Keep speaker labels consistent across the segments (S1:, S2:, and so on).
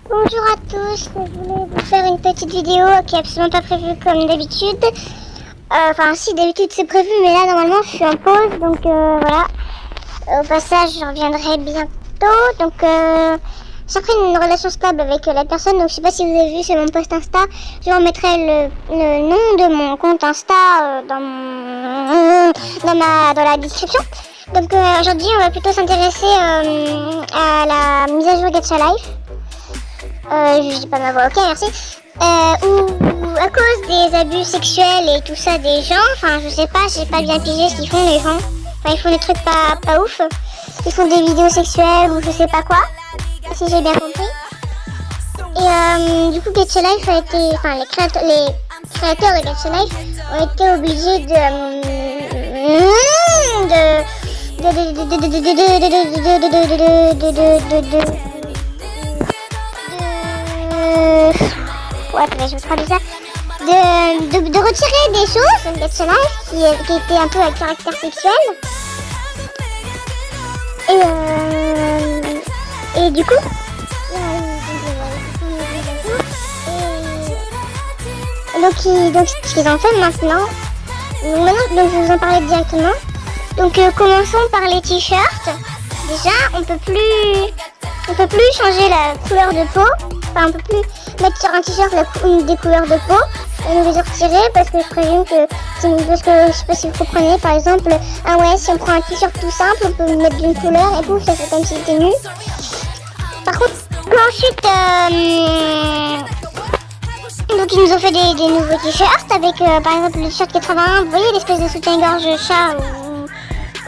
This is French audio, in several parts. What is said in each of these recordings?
S1: Bonjour à tous, je voulais vous faire une petite vidéo qui est absolument pas prévue comme d'habitude. Enfin si, d'habitude c'est prévu, mais là normalement je suis en pause, donc voilà. Au passage je reviendrai bientôt, donc j'ai pris une relation stable avec la personne, donc je sais pas si vous avez vu sur mon post Insta, je remettrai le nom de mon compte Insta dans la description. Donc aujourd'hui on va plutôt s'intéresser à la mise à jour Gacha Life. Je dis pas ma voix, ok merci. Ou à cause des abus sexuels et tout ça des gens, enfin je sais pas, j'ai pas bien pigé ce qu'ils font les gens. Enfin ils font des trucs pas ouf. Ils font des vidéos sexuelles ou je sais pas quoi, si j'ai bien compris. Et du coup Gacha Life a été, enfin les créateurs de Gacha Life ont été obligés ouais, je vous traduis ça. De retirer des choses de Gacha Life qui étaient un peu à caractère sexuel. Et du coup, donc ce qu'ils ont fait maintenant, donc je vais vous en parler directement. Donc commençons par les t-shirts. Déjà, on peut plus changer la couleur de peau. Enfin, on peut plus mettre sur un t-shirt une des couleurs de peau et nous les retirer parce que je présume que parce que je sais pas si vous comprenez, par exemple, si on prend un t-shirt tout simple, on peut mettre d'une couleur et pouf, ça fait comme s'il était nu. Par contre, ensuite, donc ils nous ont fait des nouveaux t-shirts avec par exemple le t-shirt 81, vous voyez l'espèce de soutien-gorge chat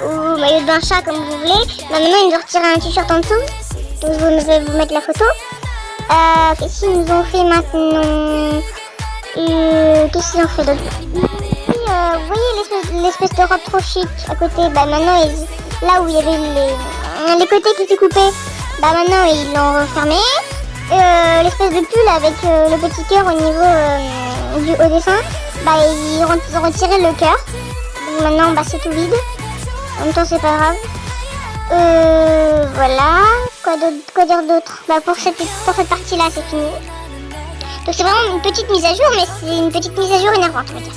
S1: ou maillot de bain chat comme vous voulez. Maintenant ils nous ont retiré un t-shirt en dessous, donc je vais vous mettre la photo. Qu'est-ce qu'ils nous ont fait maintenant? Qu'est-ce qu'ils ont fait d'autre? Vous voyez l'espèce de robe trop chic à côté, bah maintenant là où il y avait les côtés qui étaient coupés, bah maintenant ils l'ont refermé. L'espèce de pull avec le petit cœur au niveau du haut dessin, bah ils ont retiré le cœur. Donc maintenant bah c'est tout vide. En même temps c'est pas grave. Voilà. Quoi dire d'autre? Bah pour cette partie là c'est fini. Donc c'est vraiment une petite mise à jour, mais c'est une petite mise à jour énervante on va dire.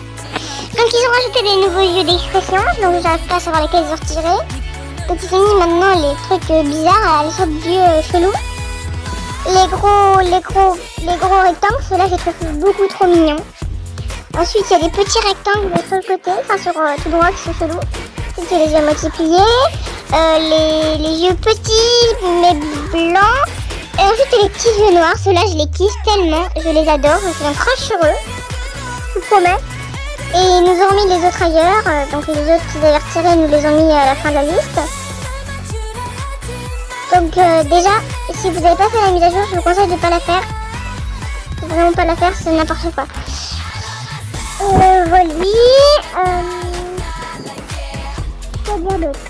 S1: Donc ils ont rajouté des nouveaux yeux d'expression, donc j'arrive pas à savoir lesquels ils ont retirés. Donc ils ont mis maintenant les trucs bizarres, les sortes d'yeux chelous. Les gros rectangles, ceux-là j'ai trouvé beaucoup trop mignons. Ensuite il y a des petits rectangles sur le côté, enfin sur tout droit qui sont chelous. Ensuite il y a les yeux à moitié pliés, les yeux petits mais blancs. Et ensuite il y a les petits yeux noirs, ceux-là je les kiffe tellement, je les adore, je suis un crush sur eux, je vous promets. Et ils nous ont remis les autres ailleurs, donc les autres qu'ils avaient retirés nous les ont mis à la fin de la liste. Donc déjà, si vous n'avez pas fait la mise à jour, je vous conseille de ne pas la faire. Vraiment pas la faire, c'est n'importe quoi. Voilà. Quoi dire d'autre?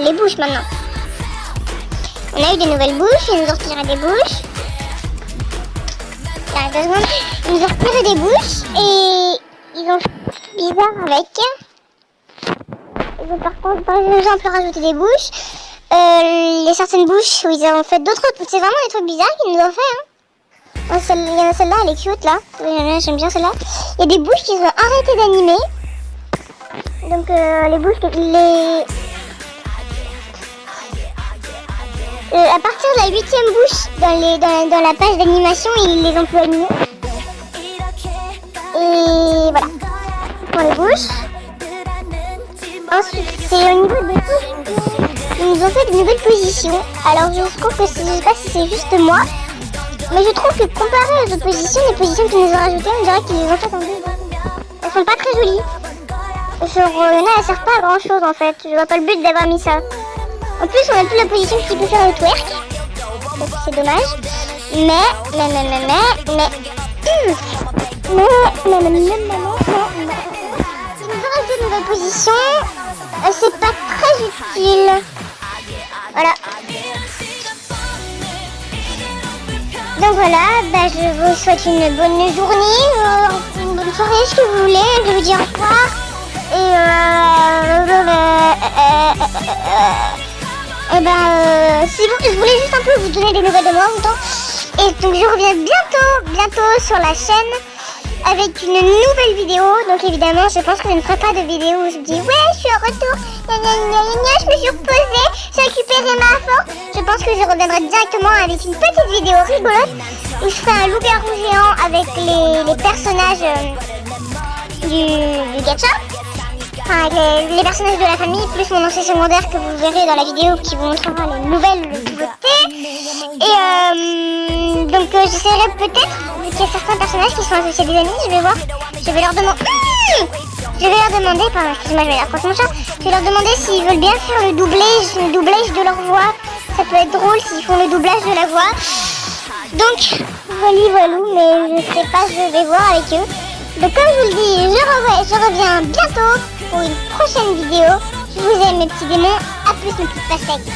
S1: Les bouches maintenant. On a eu des nouvelles bouches, ils nous ont retiré des bouches. Là, 2 secondes. Ils nous ont retiré des bouches et ils ont fait bizarre avec. Ils ont par exemple rajouté des bouches. Les certaines bouches où ils ont fait d'autres trucs, c'est vraiment des trucs bizarres qu'ils nous ont fait. Il y en a celle-là, elle est cute là. J'aime bien celle-là. Il y a des bouches qui ont arrêté d'animer. Donc les bouches, à partir de la 8e bouche dans la page d'animation, ils les ont plus animées. Et voilà pour les bouches. Ensuite, c'est au niveau des bouches. Ils nous ont fait de nouvelles positions. Alors je trouve que je sais pas si c'est juste moi, mais je trouve que comparé aux autres positions, les positions qu'ils nous ont rajoutées, on dirait qu'ils les ont faites en deux. Elles sont pas très jolies. Genre, il y en a, elles servent pas à grand chose en fait. Je vois pas le but d'avoir mis ça. En plus, on a plus la position qui peut faire le twerk. Donc c'est dommage. Mais. Ils nous ont rajouté de nouvelles positions. C'est pas très utile. Voilà. Donc voilà, bah, je vous souhaite une bonne journée, une bonne soirée, ce que vous voulez. Je vais vous dire au revoir. Et C'est bon, je voulais juste un peu vous donner des nouvelles de moi en même temps. Et donc je reviens bientôt sur la chaîne avec une nouvelle vidéo. Donc évidemment, je pense que je ne ferai pas de vidéo où je dis ouais, je suis en retour, gna gna gna gna gna, je me suis reposée, j'ai récupéré ma force. Je pense que je reviendrai directement avec une petite vidéo rigolote où je ferai un loup-garou géant avec les personnages du gacha. Enfin, avec les personnages de la famille, plus mon ancien secondaire que vous verrez dans la vidéo qui vous montrera les nouvelles nouveautés. Et donc j'essaierai peut-être, vu qu'il y a certains personnages qui sont associés à des amis, je vais leur demander, pardon, excusez-moi, je vais approcher mon chat, je vais leur demander s'ils veulent bien faire le doublage de leur voix. Ça peut être drôle s'ils font le doublage de la voix. Donc, voilà, mais je sais pas, je vais voir avec eux. Donc comme je vous le dis, je reviens bientôt pour une prochaine vidéo. Je vous aime mes petits démons, à plus mes petites pastèques.